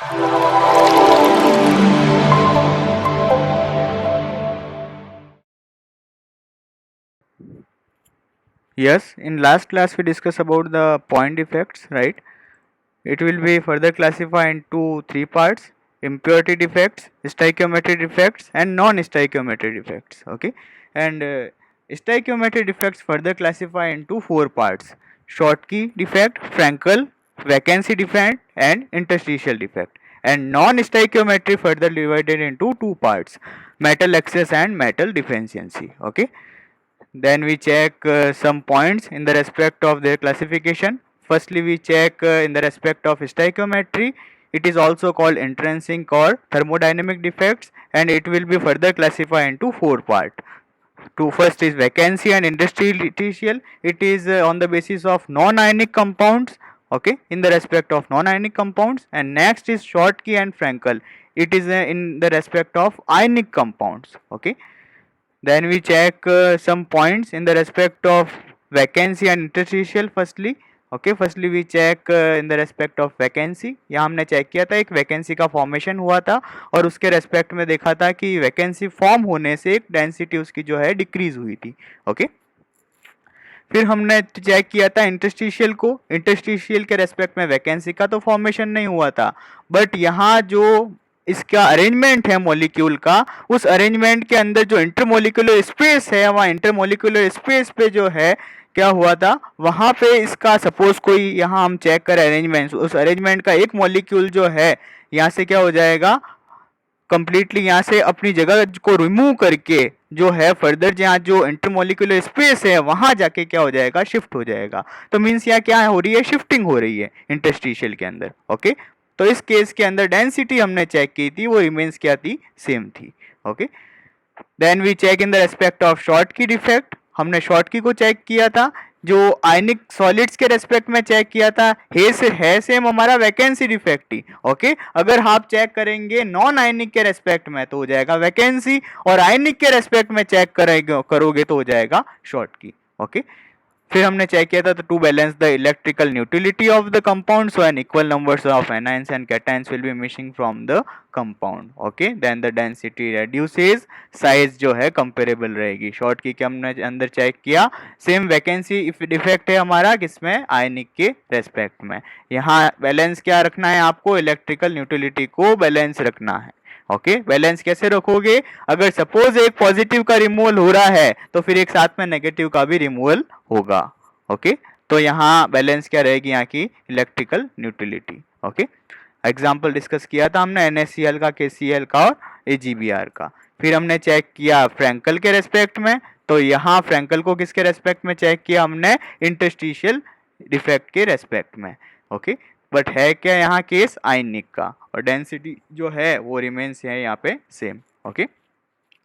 Yes, in last class we discussed about the point defects, right? It will be further classified into three parts: impurity defects, stoichiometry defects, and non-stoichiometry defects. Okay, and stoichiometry defects further classify into four parts: Schottky defect, Frankel, vacancy defect, and interstitial defect. And non-stoichiometry further divided into two parts: metal excess and metal deficiency. Okay, then we check some points in the respect of their classification. Firstly, we check in the respect of stoichiometry. It is also called intrinsic or thermodynamic defects, and it will be further classified into four parts. To first is vacancy and interstitial. It is on the basis of non-ionic compounds. Okay, in the respect of non-ionic compounds. And next is Schottky and Frankel. It is in the respect of ionic compounds. Okay, then we check some points in the respect of vacancy and interstitial. Firstly, okay firstly we check in the respect of vacancy. यहाँ हमने check किया था एक vacancy का formation हुआ था और उसके रेस्पेक्ट में देखा था कि वैकेंसी फॉर्म होने से एक डेंसिटी उसकी जो है डिक्रीज हुई थी. ओके, फिर हमने चेक किया था इंटरस्टिशियल को. इंटरस्टिशियल के रेस्पेक्ट में वैकेंसी का तो फॉर्मेशन नहीं हुआ था, बट यहाँ जो इसका अरेंजमेंट है मॉलिक्यूल का, उस अरेंजमेंट के अंदर जो इंटरमोलिकुलर स्पेस है, वहाँ इंटरमोलिकुलर स्पेस पे जो है क्या हुआ था, वहाँ पे इसका सपोज कोई यहाँ हम चेक करें अरेंजमेंट, उस अरेंजमेंट का एक मॉलिक्यूल जो है यहाँ से क्या हो जाएगा, कंप्लीटली यहाँ से अपनी जगह को रिमूव करके जो है फर्दर जहाँ जो इंटरमोलिकुलर स्पेस है वहां जाके क्या हो जाएगा, शिफ्ट हो जाएगा. तो मीन्स यहाँ क्या हो रही है, शिफ्टिंग हो रही है इंटरस्टिशियल के अंदर. ओके, तो इस केस के अंदर डेंसिटी हमने चेक की थी, वो रिमेन्स क्या थी, सेम थी. Okay, then we check in the respect of Schottky defect. हमने शॉर्टकी को चेक किया था, जो आयनिक सॉलिड्स के रेस्पेक्ट में चेक किया था, है सेम हमारा वैकेंसी डिफेक्ट ही. ओके, अगर आप चेक करेंगे नॉन आयनिक के रेस्पेक्ट में तो हो जाएगा वैकेंसी, और आयनिक के रेस्पेक्ट में चेक करोगे तो हो जाएगा शॉर्टकी. ओके, फिर हमने चेक किया था to balance the electrical neutrality of the compound, so an equal numbers of anions and cations will be missing from the compound. Okay, then the density reduces, size जो है comparable रहेगी. Short की हमने अंदर check किया, same vacancy defect है हमारा किसमें, आयनिक के रेस्पेक्ट में. यहाँ बैलेंस क्या रखना है आपको, इलेक्ट्रिकल न्यूट्रलिटी को बैलेंस रखना है. ओके, बैलेंस कैसे रखोगे, अगर सपोज एक पॉजिटिव का रिमूवल हो रहा है तो फिर एक साथ में नेगेटिव का भी रिमूवल होगा. ओके, तो यहाँ बैलेंस क्या रहेगी, यहाँ की electrical neutrality. Okay, example discuss किया था हमने NaCl का, KCl का और AgBr का. फिर हमने चेक किया फ्रैंकल के रेस्पेक्ट में, तो यहाँ फ्रैंकल को किसके रेस्पेक्ट में चेक किया हमने, इंटरस्टिशियल डिफेक्ट के रेस्पेक्ट में. ओके, बट है क्या यहाँ केस, आयनिक का, और डेंसिटी जो है वो रिमेन्स है यहाँ पे same. Okay,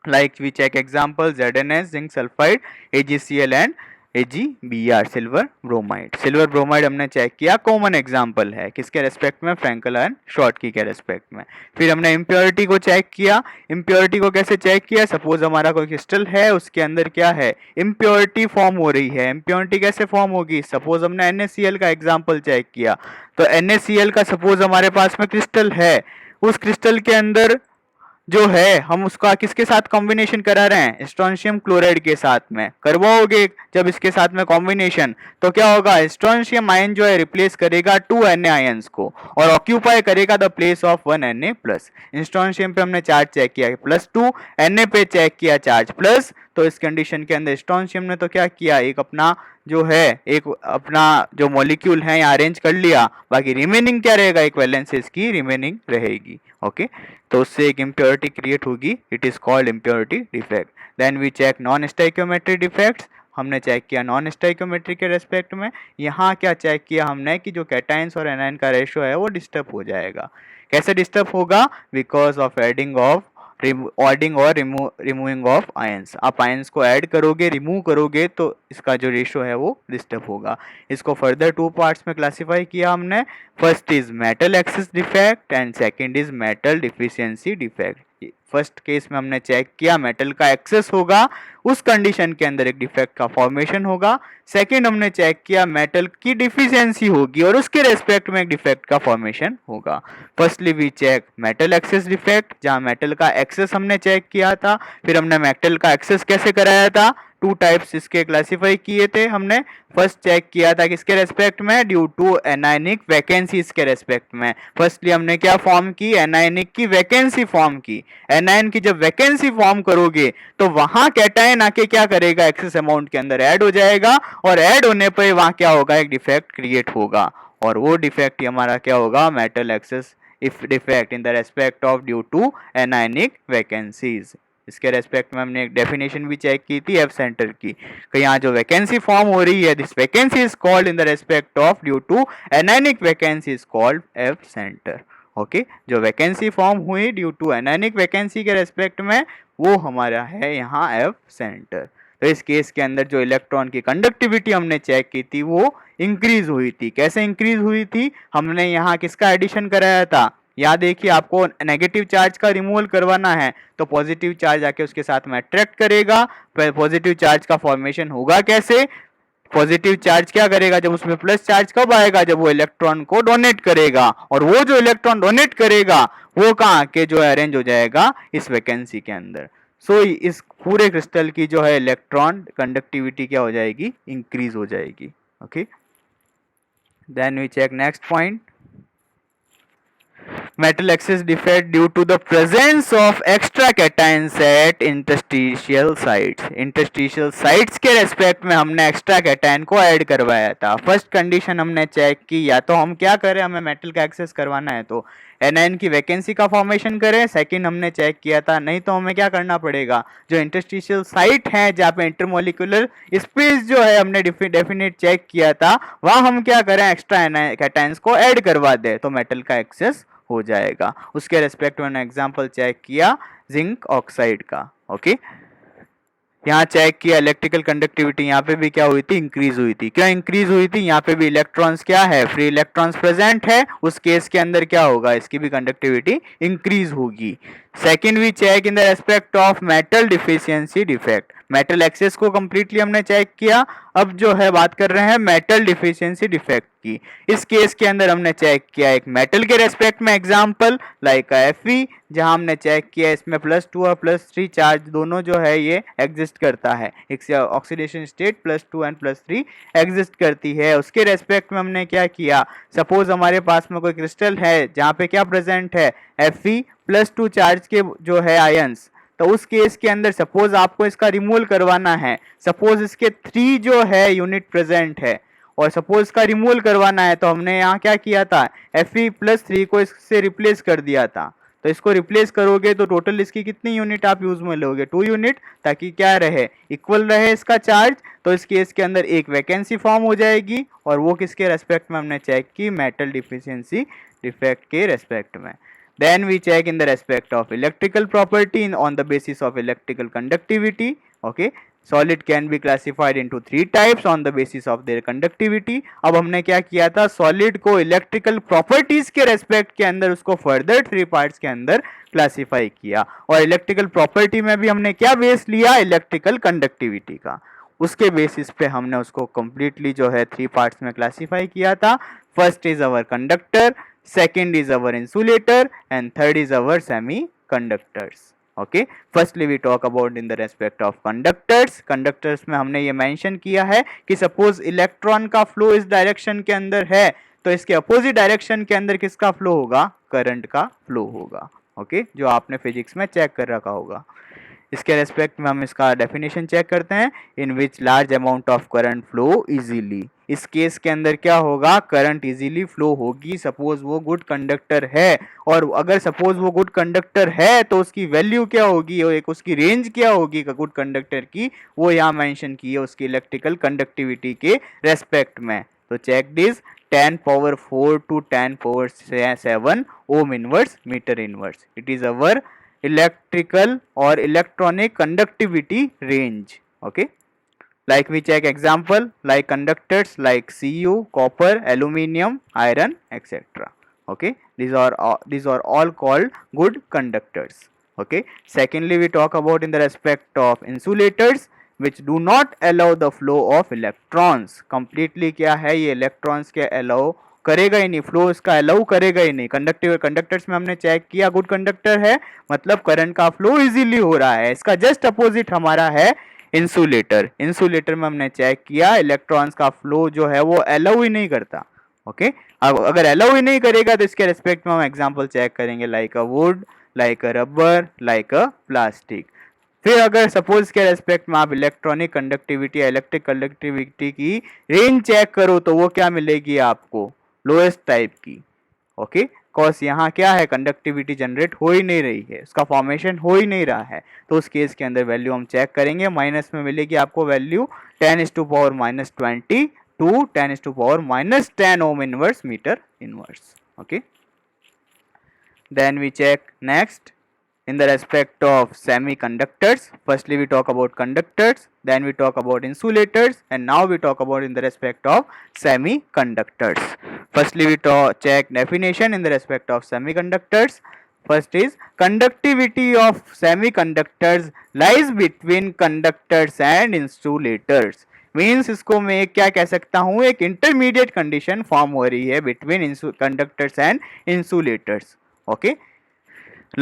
like we check example ZnS zinc sulphide, AgCl and AgBr silver bromide. Silver bromide हमने चेक किया, कॉमन एग्जांपल है किसके रेस्पेक्ट में, फ्रैंकल एंड शॉर्टकी के रेस्पेक्ट में. फिर हमने इम्प्योरिटी को चेक किया. इम्प्योरिटी को कैसे चेक किया, सपोज हमारा कोई क्रिस्टल है, उसके अंदर क्या है, इम्प्योरिटी फॉर्म हो रही है. इम्प्योरिटी कैसे फॉर्म होगी, सपोज हमने NaCl का एग्जाम्पल चेक किया, तो NaCl का सपोज हमारे पास में क्रिस्टल है, उस क्रिस्टल के अंदर जो है हम उसका किसके साथ कॉम्बिनेशन करा रहे हैं, स्ट्रोंशियम क्लोराइड के साथ में करवाओगे. जब इसके साथ में कॉम्बिनेशन, तो क्या होगा, स्ट्रोंशियम आयन जो है रिप्लेस करेगा 2 Na आयंस को और ऑक्यूपाई करेगा the place of 1 Na plus. Strontium पे हमने चार्ज चेक किया +2, Na पे चेक किया चार्ज प्लस. तो इस कंडीशन के अंदर स्ट्रोंशियम ने तो क्या किया, एक अपना जो है, एक अपना जो मॉलिक्यूल है यहाँ अरेंज कर लिया, बाकी रिमेनिंग क्या रहेगा, एक वैलेंस इसकी रिमेनिंग रहेगी. ओके, तो उससे एक इम्प्योरिटी क्रिएट होगी, it is called impurity defect. Then we check non stoichiometry defects. हमने चेक किया नॉन स्टोइकियोमेट्री के रेस्पेक्ट में. यहाँ क्या चेक किया हमने कि जो कैटायंस और एनायन का रेशियो है वो डिस्टर्ब हो जाएगा. कैसे डिस्टर्ब होगा, बिकॉज ऑफ एडिंग और रिमूविंग ऑफ आयंस. आप आयंस को ऐड करोगे, रिमूव करोगे, तो इसका जो रेशियो है वो डिस्टर्ब होगा. इसको फर्दर 2 पार्ट्स में क्लासिफाई किया हमने. First is metal excess defect and second is metal deficiency defect. First case में हमने चेक किया मेटल का एक्सेस होगा, उस कंडीशन के अंदर एक डिफेक्ट का फॉर्मेशन होगा। सेकंड हमने चेक किया मेटल की डिफिशियंसी होगी और उसके रेस्पेक्ट में एक डिफेक्ट का फॉर्मेशन होगा। Firstly we check metal excess defect, जहां मेटल का एक्सेस हमने चेक किया था। फिर हमने मेटल का एक्सेस कैसे कराया था, टू टाइप्स इसके क्लासिफाई किए थे हमने। फर्स्ट चेक किया था किसके रेस्पेक्ट में, ड्यू टू एनायनिक वैकेंसीज के रेस्पेक्ट में। फर्स्टली हमने क्या फॉर्म की, एनायनिक की वैकेंसी फॉर्म की। एनायन की जब वैकेंसी फॉर्म करोगे तो वहां कैटायन आके क्या करेगा, एक्सेस अमाउंट के अंदर ऐड हो जाएगा और ऐड होने पर वहां क्या होगा, एक डिफेक्ट क्रिएट होगा और वो डिफेक्ट हमारा क्या होगा, metal excess if defect in the respect of due to anionic vacancies. इसके रेस्पेक्ट में हमने एक डेफिनेशन भी चेक की थी एफ सेंटर की, कि यहाँ जो वैकेंसी फॉर्म हो रही है, this vacancy is called in the respect of due to anionic vacancy is called F centre. Okay, जो वैकेंसी फॉर्म हुई ड्यू टू एनायनिक वैकेंसी के रेस्पेक्ट में वो हमारा है यहाँ एफ सेंटर। तो इस केस के अंदर जो इलेक्ट्रॉन की कंडक्टिविटी हमने चेक की थी वो इंक्रीज हुई थी। कैसे इंक्रीज हुई थी, हमने यहाँ किसका एडिशन कराया था, यहाँ देखिए आपको नेगेटिव चार्ज का रिमूवल करवाना है तो पॉजिटिव चार्ज आके उसके साथ में अट्रैक्ट करेगा। पॉजिटिव चार्ज का फॉर्मेशन होगा कैसे, पॉजिटिव चार्ज क्या करेगा, जब उसमें प्लस चार्ज कब आएगा, जब वो इलेक्ट्रॉन को डोनेट करेगा और वो जो इलेक्ट्रॉन डोनेट करेगा वो कहाँ के जो है अरेंज हो जाएगा इस वैकेंसी के अंदर। सो इस पूरे क्रिस्टल की जो है इलेक्ट्रॉन कंडक्टिविटी क्या हो जाएगी, इंक्रीज हो जाएगी। Okay, then we check next point, metal excess defect due to the presence of extra cations at interstitial sites। interstitial sites के रेस्पेक्ट में हमने एक्स्ट्रा कैटायन को ऐड करवाया था। फर्स्ट कंडीशन हमने चेक की, या तो हम क्या करें, हमें मेटल का एक्सेस करवाना है तो एनायन की वैकेंसी का फॉर्मेशन करें। सेकंड हमने चेक किया था, नहीं तो हमें क्या करना पड़ेगा, जो इंटरस्टिशियल साइट है जहाँ पे इंटरमोलिकुलर स्पेस जो है हमने डेफिनेट चेक किया था, वहाँ हम क्या करें, एक्स्ट्रा कैटायंस को ऐड करवा दे तो मेटल का एक्सेस हो जाएगा। उसके रेस्पेक्ट में एग्जांपल चेक किया जिंक ऑक्साइड का। ओके, यहाँ चेक किया इलेक्ट्रिकल कंडक्टिविटी, यहाँ पे भी क्या हुई थी, इंक्रीज हुई थी। क्या इंक्रीज हुई थी, यहाँ पे भी इलेक्ट्रॉन्स क्या है, फ्री इलेक्ट्रॉन्स प्रेजेंट है, उस केस के अंदर क्या होगा, इसकी भी कंडक्टिविटी इंक्रीज होगी। Second we check in the respect of metal deficiency defect, metal excess को कंप्लीटली हमने चेक किया। अब जो है बात कर रहे हैं मेटल डिफिशियंसी डिफेक्ट की। इस केस के अंदर हमने चेक किया एक मेटल के रेस्पेक्ट में, एग्जांपल लाइक Fe, जहां हमने चेक किया इसमें +2 और +3 चार्ज दोनों जो है ये एग्जिस्ट करता है, एक ऑक्सीडेशन स्टेट +2 एंड +3 एग्जिस्ट करती है। उसके रेस्पेक्ट में हमने क्या किया, सपोज हमारे पास में कोई क्रिस्टल है जहाँ पे क्या प्रेजेंट है, Fe +2 चार्ज के जो है आयंस, तो उस केस के अंदर सपोज आपको इसका रिमूवल करवाना है, सपोज इसके 3 जो है यूनिट प्रेजेंट है और सपोज इसका रिमूवल करवाना है, तो हमने यहाँ क्या किया था, Fe+3 को इससे रिप्लेस कर दिया था। तो इसको रिप्लेस करोगे तो टोटल इसकी कितनी यूनिट आप यूज में लोगे, 2 यूनिट, ताकि क्या रहे, इक्वल रहे इसका चार्ज। तो इस केस के अंदर एक वैकेंसी फॉर्म हो जाएगी और वो किसके रेस्पेक्ट में हमने चेक की, मेटल डिफिशियंसी डिफेक्ट के रेस्पेक्ट में। Then we check in the respect of electrical property on the basis of electrical conductivity. Okay, solid can be classified into 3 types on the basis of their conductivity. अब हमने क्या किया था, solid को electrical properties के respect के अंदर उसको further 3 parts के अंदर classify किया और electrical property में भी हमने क्या बेस लिया, electrical conductivity का। उसके बेसिस पे हमने उसको completely जो है 3 parts में classify किया था। First is our conductor, second is our insulator and third is our semiconductors. Okay, firstly we talk about in the respect of conductors। conductors में हमने ये मेंशन किया है कि सपोज इलेक्ट्रॉन का फ्लो इस डायरेक्शन के अंदर है तो इसके अपोजिट डायरेक्शन के अंदर किसका फ्लो होगा, करंट का फ्लो होगा। ओके, जो आपने फिजिक्स में चेक कर रखा होगा। इसके रेस्पेक्ट में हम इसका डेफिनेशन चेक करते हैं, in which large amount of current flow easily. इस केस के अंदर क्या होगा, करंट इजीली फ्लो होगी सपोज वो गुड कंडक्टर है, और अगर सपोज वो गुड कंडक्टर है तो उसकी वैल्यू क्या होगी और एक उसकी रेंज क्या होगी गुड कंडक्टर की, वो यहाँ मेंशन की है उसकी इलेक्ट्रिकल कंडक्टिविटी के रेस्पेक्ट में। तो check this 10⁴ to 10⁷ ohm inverse metre inverse, it is our electrical or electronic conductivity range. Okay, like we check example like conductors like Cu, copper, aluminium, iron, etc. Okay, these are all called good conductors. Okay, secondly we talk about in the respect of insulators which do not allow the flow of electrons. completely क्या है, ये electrons के allow करेगा ही नहीं, flow इसका allow करेगा ही नहीं. Conductive conductors में हमने चेक किया, गुड कंडक्टर है मतलब करंट का फ्लो इजीली हो रहा है. इसका जस्ट अपोजिट हमारा है इंसुलेटर. इंसुलेटर में हमने चेक किया इलेक्ट्रॉन्स का फ्लो जो है वो अलाउ ही नहीं करता. ओके, अब अगर अलाउ ही नहीं करेगा तो इसके रेस्पेक्ट में हम एग्जांपल चेक करेंगे like a would, like a rubber, like a plastic. फिर अगर सपोज के रेस्पेक्ट में आप इलेक्ट्रॉनिक कंडक्टिविटी या इलेक्ट्रिक कंडक्टिविटी की रेंज चेक करो तो वो क्या मिलेगी आपको, लोएस्ट टाइप की. ओके, कॉज यहाँ क्या है, कंडक्टिविटी जनरेट हो ही नहीं रही है, उसका फॉर्मेशन हो ही नहीं रहा है. तो उस केस के अंदर वैल्यू हम चेक करेंगे, माइनस में मिलेगी आपको value 10⁻⁻20 to 10⁻⁻10 ohm inverse meter inverse. Okay, then we check next in the respect of semiconductors. Firstly we talk about conductors, then we talk about insulators, and now we talk about in the respect of semiconductors. Firstly we check definition in the respect of semiconductors. First is conductivity of semiconductors lies between conductors and insulators. Means इसको मैं क्या कह सकता हूँ, एक intermediate condition form हो रही है between conductors and insulators. Okay,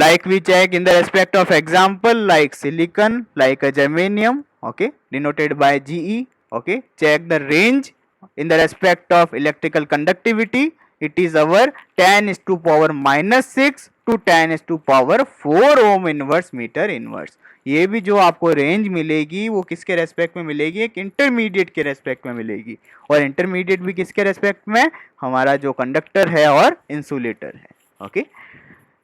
like we check in the respect of example like silicon, like a germanium, okay, denoted by Ge. Okay, check the range in the respect of electrical conductivity. It is our 10⁻⁻6 to 10⁻⁴ ohm inverse meter inverse. ये भी जो आपको range मिलेगी वो किसके respect में मिलेगी, एक इंटरमीडिएट के रेस्पेक्ट में मिलेगी. और इंटरमीडिएट भी किसके रेस्पेक्ट में, हमारा जो कंडक्टर है और इंसुलेटर है. Okay,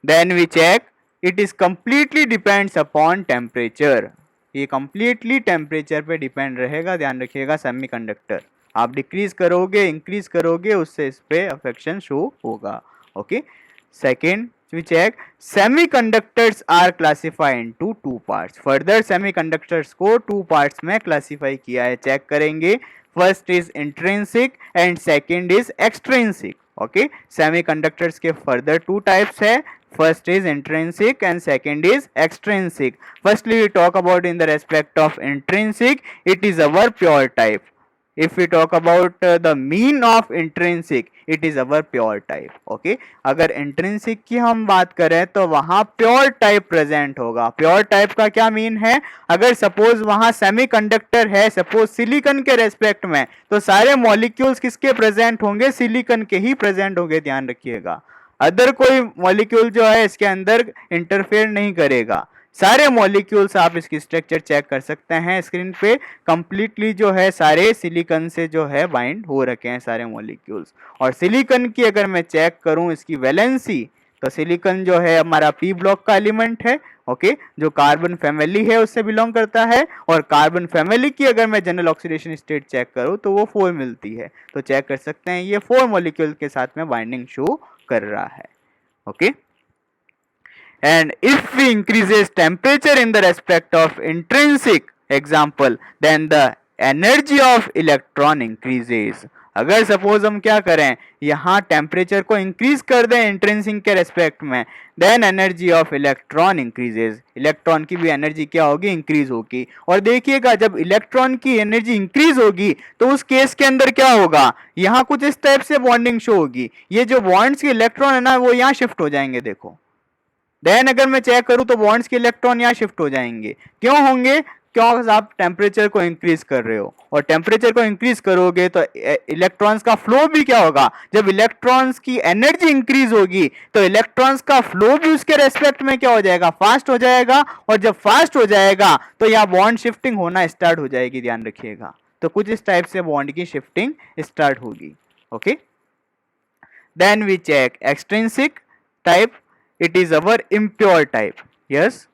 then we check it is completely depends upon temperature. ये completely temperature पे डिपेंड रहेगा, ध्यान रखिएगा. सेमीकंडक्टर आप डिक्रीज करोगे इंक्रीज करोगे उससे इस पे अफेक्शन शो होगा. Okay, second we check semiconductors are classified into two parts. further semiconductors को two parts में classify किया है, चेक करेंगे. first is intrinsic and second is extrinsic. okay, semiconductors के further two types है. first is intrinsic and second is extrinsic. firstly we talk about in the respect of intrinsic, it is our pure type. if we talk about the mean of intrinsic, it is our pure type. okay, अगर intrinsic की हम बात करें तो वहां pure type present होगा. pure type का क्या मीन है, अगर सपोज वहां सेमीकंडक्टर है सपोज सिलिकॉन के रेस्पेक्ट में, तो सारे मॉलिक्यूल्स किसके प्रेजेंट होंगे, सिलिकॉन के ही प्रेजेंट होंगे, ध्यान रखिएगा. अदर कोई मॉलिक्यूल जो है इसके अंदर इंटरफेयर नहीं करेगा. सारे मॉलिक्यूल्स आप इसकी स्ट्रक्चर चेक कर सकते हैं स्क्रीन पे, कंप्लीटली जो है सारे सिलिकॉन से जो है बाइंड हो रखे हैं सारे मॉलिक्यूल्स. और सिलिकॉन की अगर मैं चेक करूं इसकी वैलेंसी, तो सिलिकॉन जो है हमारा पी ब्लॉक का एलिमेंट है. ओके, जो कार्बन फैमिली है उससे बिलोंग करता है. और कार्बन फैमिली की अगर मैं जनरल ऑक्सीडेशन स्टेट चेक करूं तो वो 4 मिलती है. तो चेक कर सकते हैं ये 4 मॉलिक्यूल के साथ में बाइंडिंग शो कर रहा है. Okay, and if we increases temperature in the respect of intrinsic example, then the energy of electron increases. अगर सपोज हम क्या करें, यहाँ टेम्परेचर को इंक्रीज कर दें इंट्रिंसिक के रेस्पेक्ट में, then energy of electron increases. Electron की भी एनर्जी क्या होगी, इंक्रीज होगी. और देखिएगा जब इलेक्ट्रॉन की एनर्जी इंक्रीज होगी तो उस केस के अंदर क्या होगा, यहाँ कुछ इस टाइप से बॉन्डिंग शो होगी. ये जो बॉन्ड्स के इलेक्ट्रॉन है ना वो यहाँ शिफ्ट हो जाएंगे. देखो देन अगर मैं चेक करूं तो बॉन्ड्स के इलेक्ट्रॉन यहाँ शिफ्ट हो जाएंगे. क्यों होंगे, क्यों आप टेम्परेचर को इंक्रीज कर रहे हो. और टेम्परेचर को इंक्रीज करोगे तो इलेक्ट्रॉन्स का फ्लो भी क्या होगा, जब इलेक्ट्रॉन्स की एनर्जी इंक्रीज होगी तो इलेक्ट्रॉन्स का फ्लो भी उसके रेस्पेक्ट में क्या हो जाएगा, फास्ट हो जाएगा. और जब फास्ट हो जाएगा तो यहाँ बॉन्ड शिफ्टिंग होना स्टार्ट हो जाएगी, ध्यान रखिएगा. तो कुछ इस टाइप से बॉन्ड की शिफ्टिंग स्टार्ट होगी. Okay, then we check extrinsic type, it is our impure type. yes,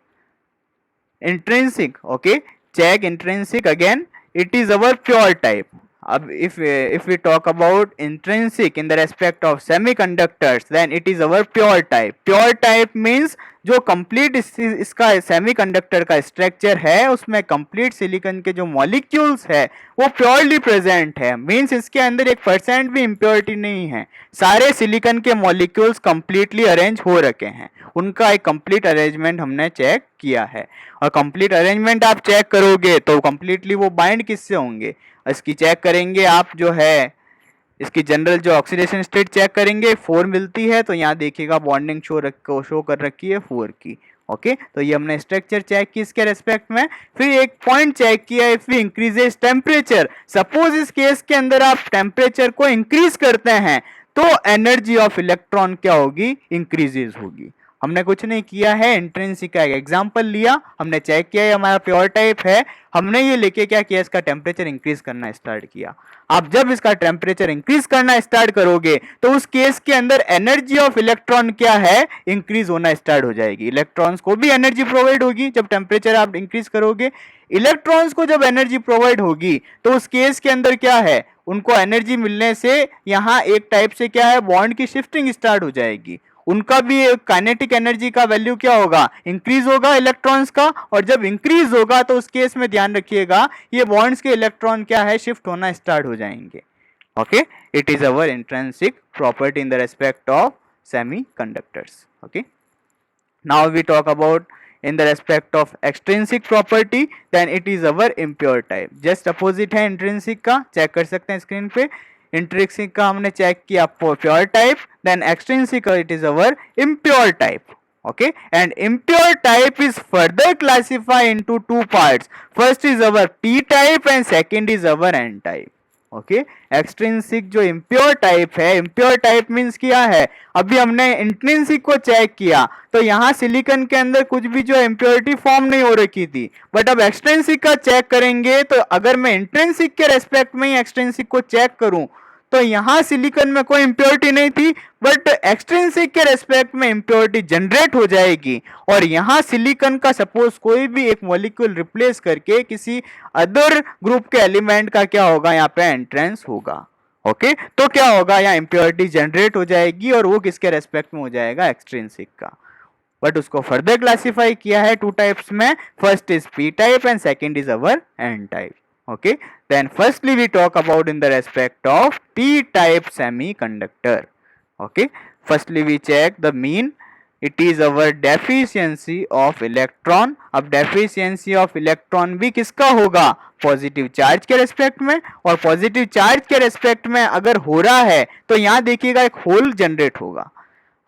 intrinsic. okay, check intrinsic again, it is our pure type. अब if we talk about intrinsic in the respect of semiconductors, then it is our pure type. pure type means जो complete इसका semiconductor का structure है उसमें complete silicon के जो molecules है वो प्योरली प्रेजेंट है, मींस इसके अंदर 1% भी इम्प्योरिटी नहीं है। सारे सिलिकॉन के मॉलिक्यूल्स कंप्लीटली अरेंज हो रखे हैं, उनका एक कंप्लीट अरेंजमेंट हमने चेक किया है। और कंप्लीट अरेंजमेंट आप चेक करोगे तो कंप्लीटली वो बाइंड किससे होंगे, इसकी चेक करेंगे आप जो है इसकी जनरल जो ऑक्सीडेशन स्टेट चेक करेंगे 4 मिलती है, तो यहाँ देखिएगा बॉन्डिंग शो कर रखी है 4 की। ओके, तो ये हमने स्ट्रक्चर चेक की इसके रेस्पेक्ट में। फिर एक पॉइंट चेक किया, if we increases temperature, suppose इस केस के अंदर आप टेम्परेचर को इंक्रीज करते हैं तो एनर्जी ऑफ इलेक्ट्रॉन क्या होगी, इंक्रीजेज होगी। हमने कुछ नहीं किया है, इंट्रिंसिक का एग्जांपल लिया, हमने चेक किया ये हमारा प्योर टाइप है, हमने ये लेके क्या किया, इसका टेम्परेचर इंक्रीज करना स्टार्ट किया। आप जब इसका टेम्परेचर इंक्रीज करना स्टार्ट करोगे तो उस केस के अंदर एनर्जी ऑफ इलेक्ट्रॉन क्या है, इंक्रीज होना स्टार्ट हो जाएगी। इलेक्ट्रॉन्स को भी एनर्जी प्रोवाइड होगी जब टेम्परेचर आप इंक्रीज करोगे। इलेक्ट्रॉन्स को जब एनर्जी प्रोवाइड होगी तो उस केस के अंदर क्या है, उनको एनर्जी मिलने से यहाँ एक टाइप से क्या है, बॉन्ड की शिफ्टिंग स्टार्ट हो जाएगी। उनका भी काइनेटिक एनर्जी का वैल्यू क्या होगा, इंक्रीज होगा इलेक्ट्रॉन्स का। और जब इंक्रीज होगा तो उस केस में ध्यान रखिएगा ये बॉन्ड्स के इलेक्ट्रॉन क्या है, शिफ्ट होना स्टार्ट हो जाएंगे। Okay, it is our intrinsic property in the respect of semiconductors. Okay, now we talk about in the respect of extrinsic property, then it is our impure type. just opposite है intrinsic का, check कर सकते हैं screen पे। Intrinsic का हमने check किया pure type, then extrinsic it is our impure type. okay, and impure type is further classified into two parts. first is our p type and second is our n type. Okay, extrinsic जो impure type है, impure type means क्या है, अभी हमने intrinsic को check किया तो यहाँ सिलिकॉन के अंदर कुछ भी जो इम्प्योरिटी फॉर्म नहीं हो रखी थी, बट अब एक्सट्रिंसिक का चेक करेंगे तो अगर मैं इंट्रिंसिक के रेस्पेक्ट में ही एक्सट्रिंसिक को चेक करूं तो यहाँ सिलिकॉन में कोई इम्प्योरिटी नहीं थी, बट एक्सट्रिंसिक के रेस्पेक्ट में इम्प्योरिटी जनरेट हो जाएगी। और यहाँ सिलिकॉन का सपोज कोई भी एक मॉलिक्यूल रिप्लेस करके किसी अदर ग्रुप के एलिमेंट का क्या होगा, यहाँ पे एंट्रेंस होगा। ओके, तो क्या होगा, यहाँ इम्प्योरिटी जनरेट हो जाएगी और वो किसके रेस्पेक्ट में हो जाएगा, एक्सट्रिंसिक का। बट उसको फर्दर क्लासिफाई किया है टू टाइप्स में, first is P type and second is our N type. okay, then firstly we talk about in the respect of p type semiconductor. okay, firstly we check the mean, it is our deficiency of electron। अब deficiency of electron भी किसका होगा, positive charge के respect में। और positive charge के respect में अगर हो रहा है तो यहाँ देखिएगा एक होल जनरेट होगा।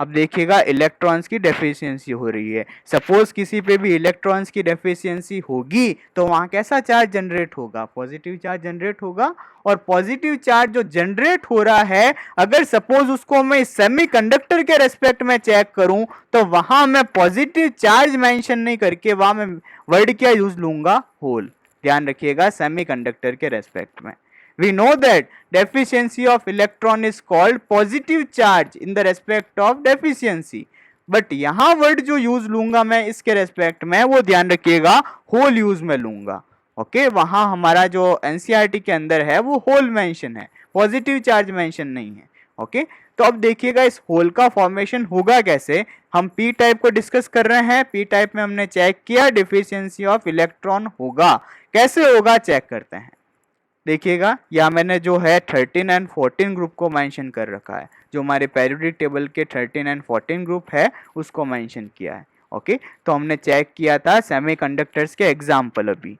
अब देखिएगा इलेक्ट्रॉन्स की डेफिशिएंसी हो रही है, सपोज किसी पे भी इलेक्ट्रॉन्स की डेफिशिएंसी होगी तो वहाँ कैसा चार्ज जनरेट होगा, पॉजिटिव चार्ज जनरेट होगा। और पॉजिटिव चार्ज जो जनरेट हो रहा है अगर सपोज उसको मैं सेमीकंडक्टर के रेस्पेक्ट में चेक करूं तो वहां मैं पॉजिटिव चार्ज मेंशन नहीं करके वहां मैं वर्ड क्या यूज लूंगा, होल। ध्यान रखिएगा सेमीकंडक्टर के रेस्पेक्ट में। We know that deficiency of electron is called positive charge in the respect of deficiency. But यहाँ वर्ड जो यूज लूंगा मैं इसके रेस्पेक्ट में वो ध्यान रखिएगा होल यूज में लूंगा। ओके, वहां हमारा जो एनसीईआरटी के अंदर है वो होल मेंशन है, पॉजिटिव चार्ज मेंशन नहीं है। ओके, तो अब देखिएगा इस होल का फॉर्मेशन होगा कैसे। हम पी टाइप को डिस्कस कर रहे हैं, पी टाइप में हमने चेक किया डिफिशियंसी ऑफ इलेक्ट्रॉन होगा, कैसे होगा चेक करते हैं। देखिएगा यहाँ मैंने जो है 13 एंड 14 ग्रुप को मेंशन कर रखा है, जो हमारे पेरियोडिक टेबल के 13 एंड 14 ग्रुप है उसको मेंशन किया है। ओके, तो हमने चेक किया था सेमीकंडक्टर्स के एग्जाम्पल अभी।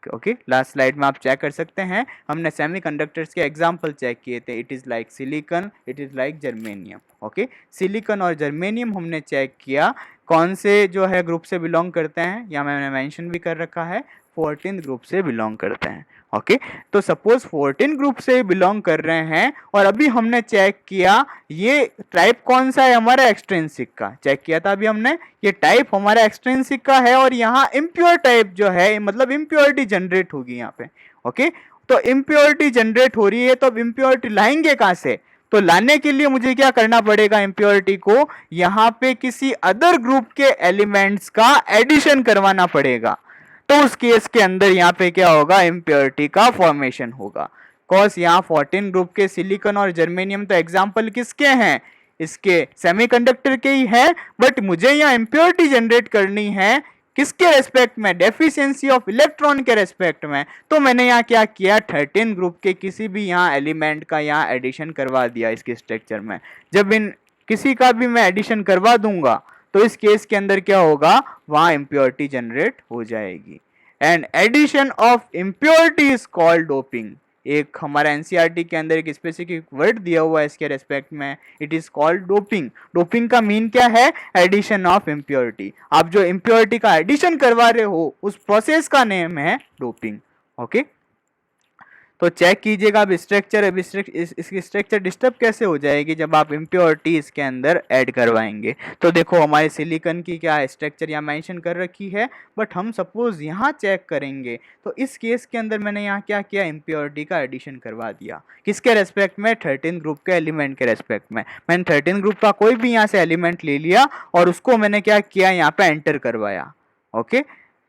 ओके, लास्ट स्लाइड में आप चेक कर सकते हैं, हमने सेमीकंडक्टर्स के एग्जाम्पल चेक किए थे। It is like silicon, it is like germanium. Okay, silicon और जर्मेनियम हमने चेक किया कौन से जो है ग्रुप से बिलोंग करते हैं, यहाँ मैंने मेंशन भी कर रखा है 14 ग्रुप से बिलोंग करते हैं। ओके, तो सपोज 14 ग्रुप से बिलोंग कर रहे हैं और अभी हमने चेक किया ये टाइप कौन सा है हमारा, एक्सट्रिंसिक का चेक किया था अभी हमने, ये टाइप हमारा एक्सट्रिंसिक का है और यहाँ इम्प्योर टाइप जो है मतलब इम्प्योरिटी जनरेट होगी यहाँ पे। ओके, तो इम्प्योरिटी जनरेट हो रही है तो अब इम्प्योरिटी लाएंगे कहाँ से, तो लाने के लिए मुझे क्या करना पड़ेगा, इम्प्योरिटी को यहाँ पे किसी अदर ग्रुप के एलिमेंट्स का एडिशन करवाना पड़ेगा। तो उस केस के अंदर यहाँ पे क्या होगा, इम्प्योरिटी का फॉर्मेशन होगा। कॉज यहाँ 14 ग्रुप के सिलिकॉन और जर्मेनियम तो एग्जाम्पल किसके हैं, इसके सेमीकंडक्टर के ही है, बट मुझे यहाँ इम्प्योरिटी जनरेट करनी है किसके रेस्पेक्ट में, डेफिशिएंसी ऑफ इलेक्ट्रॉन के रेस्पेक्ट में। तो मैंने यहाँ क्या किया, 13 ग्रुप के किसी भी यहाँ एलिमेंट का यहाँ एडिशन करवा दिया इसके स्ट्रक्चर में। जब इन किसी का भी मैं एडिशन करवा दूंगा तो इस केस के अंदर क्या होगा, वहां इम्प्योरिटी जनरेट हो जाएगी। And addition of impurity is called doping. एक हमारा एनसीईआरटी के अंदर एक स्पेसिफिक वर्ड दिया हुआ है इसके रेस्पेक्ट में, it is called doping. Doping का मीन क्या है, एडिशन ऑफ इम्प्योरिटी। आप जो इम्प्योरिटी का एडिशन करवा रहे हो उस प्रोसेस का नेम है डोपिंग। ओके, तो चेक कीजिएगा अब स्ट्रक्चर, अब इसकी स्ट्रक्चर डिस्टर्ब कैसे हो जाएगी जब आप इम्प्योरिटी इसके अंदर ऐड करवाएंगे। तो देखो हमारे सिलिकॉन की क्या स्ट्रक्चर यहाँ मेंशन कर रखी है, बट हम सपोज यहाँ चेक करेंगे तो इस केस के अंदर मैंने यहाँ क्या किया, इम्प्योरिटी का एडिशन करवा दिया। किसके रेस्पेक्ट में, 13 ग्रुप के एलिमेंट के रेस्पेक्ट में। मैंने 13 ग्रुप का कोई भी यहाँ से एलिमेंट ले लिया और उसको मैंने क्या किया, यहाँ पे एंटर करवाया। ओके,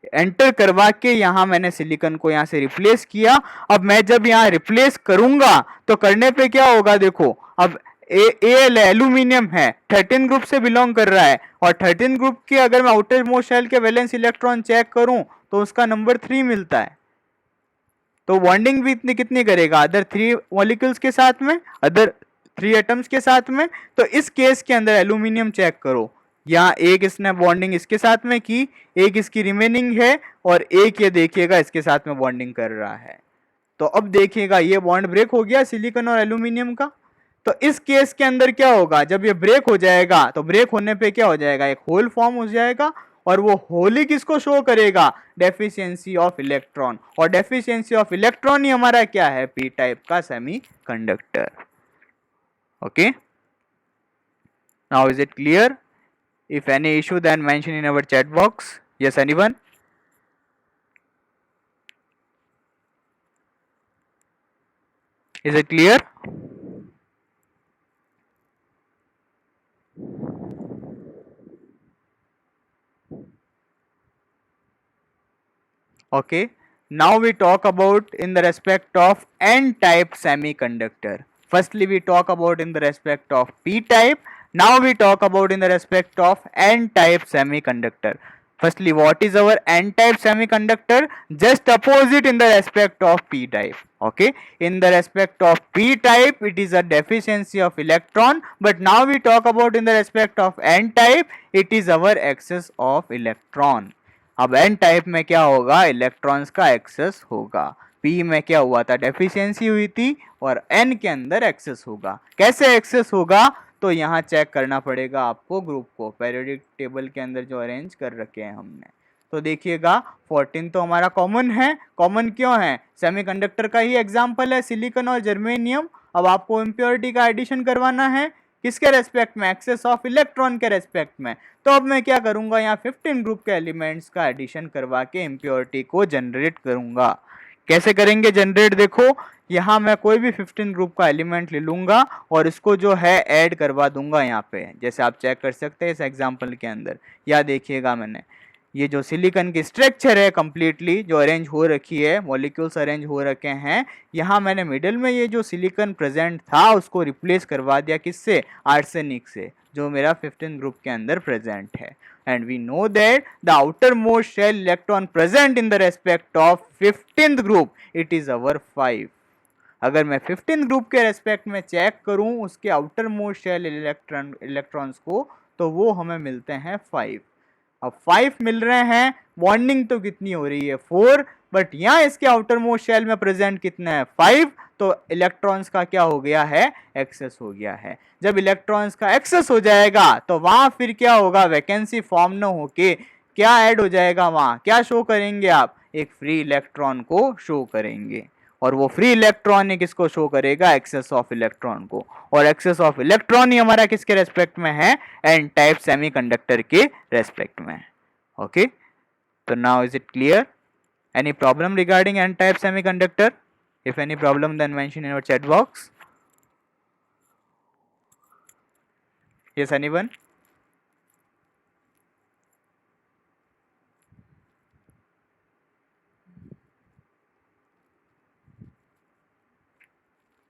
एंटर करवा के यहाँ मैंने सिलिकॉन को यहाँ से रिप्लेस किया। अब मैं जब यहाँ रिप्लेस करूंगा तो करने पे क्या होगा, देखो अब एल एल्यूमिनियम है, 13 ग्रुप से बिलोंग कर रहा है, और 13 ग्रुप के अगर मैं आउटर मोस्ट शेल के वैलेंस इलेक्ट्रॉन चेक करूं तो उसका नंबर 3 मिलता है। तो बॉन्डिंग भी इतनी कितनी करेगा, अदर 3 मॉलिक्यूल्स के साथ में, अदर 3 एटम्स के साथ में। तो इस केस के अंदर एल्यूमिनियम चेक करो, यहाँ एक इसने बॉन्डिंग इसके साथ में की, एक इसकी रिमेनिंग है, और एक ये देखिएगा इसके साथ में बॉन्डिंग कर रहा है। तो अब देखिएगा ये बॉन्ड ब्रेक हो गया सिलिकॉन और एल्यूमिनियम का। तो इस केस के अंदर क्या होगा, जब ये ब्रेक हो जाएगा तो ब्रेक होने पे क्या हो जाएगा, एक होल फॉर्म हो जाएगा, और वो होल ही किसको शो करेगा, डेफिशिएंसी ऑफ इलेक्ट्रॉन। और डेफिशिएंसी ऑफ इलेक्ट्रॉन ही हमारा क्या है, पी टाइप का semiconductor. Okay, now is it clear? If any issue, then mention in our chat box. Yes, anyone? Is it clear? Okay. Now we talk about in the respect of N-type semiconductor. Firstly, we talk about in the respect of P-type. Now we talk about in the respect of N-type semiconductor. Firstly, what is our N-type semiconductor? Just opposite in the respect of P-type. Okay, in the respect of P-type, it is a deficiency of electron. But now we talk about in the respect of N-type, it is our excess of electron. अब N type में क्या होगा, electrons का access होगा। P में क्या हुआ था, डेफिशिएंसी हुई थी, और N के अंदर एक्सेस होगा। कैसे एक्सेस होगा, तो यहाँ चेक करना पड़ेगा आपको ग्रुप को, पीरियोडिक टेबल के अंदर जो अरेंज कर रखे हैं हमने। तो देखिएगा 14 तो हमारा कॉमन है। कॉमन क्यों है, सेमीकंडक्टर का ही एग्जांपल है, सिलिकॉन और जर्मेनियम। अब आपको इम्प्योरिटी का एडिशन करवाना है, किसके रेस्पेक्ट में, एक्सेस ऑफ इलेक्ट्रॉन के रेस्पेक्ट में। तो अब मैं क्या करूंगा, यहाँ 15 ग्रुप के एलिमेंट्स का एडिशन करवा के इम्प्योरिटी को जनरेट करूंगा। कैसे करेंगे जनरेट, देखो यहाँ मैं कोई भी 15 ग्रुप का एलिमेंट ले लूंगा और इसको जो है ऐड करवा दूंगा यहाँ पे, जैसे आप चेक कर सकते हैं इस एग्जांपल के अंदर। या देखिएगा मैंने ये जो सिलिकॉन की स्ट्रक्चर है कंप्लीटली जो अरेंज हो रखी है, मॉलिक्यूल्स अरेंज हो रखे हैं, यहाँ मैंने मिडिल में ये जो सिलिकॉन प्रेजेंट था उसको रिप्लेस करवा दिया किससे, आर्सेनिक से, जो मेरा 15 ग्रुप के अंदर प्रेजेंट है। And we know that the outer most shell electron present in the respect of 15th group, it is our 5। अगर मैं 15 ग्रुप के रेस्पेक्ट में चेक करूं उसके आउटर मोस्ट शेल इलेक्ट्रॉन्स को, तो वो हमें मिलते हैं 5। अब 5 मिल रहे हैं, बॉन्डिंग तो कितनी हो रही है 4, बट यहाँ इसके आउटर मोस्ट शेल में प्रेजेंट कितना है 5, तो इलेक्ट्रॉन्स का क्या हो गया है, एक्सेस हो गया है। जब इलेक्ट्रॉन्स का एक्सेस हो जाएगा तो वहां फिर क्या होगा, वैकेंसी फॉर्म न होके क्या ऐड हो जाएगा, वहां क्या शो करेंगे आप, एक फ्री इलेक्ट्रॉन को शो करेंगे। और वो फ्री इलेक्ट्रॉन ही किसको शो करेगा, एक्सेस ऑफ इलेक्ट्रॉन को। और एक्सेस ऑफ इलेक्ट्रॉन ही हमारा किसके रेस्पेक्ट में है, एन टाइप सेमीकंडक्टर के रेस्पेक्ट में। ओके, तो now is it clear? Any problem regarding N type semiconductor? If any problem then mention in your chat box. Yes, anyone?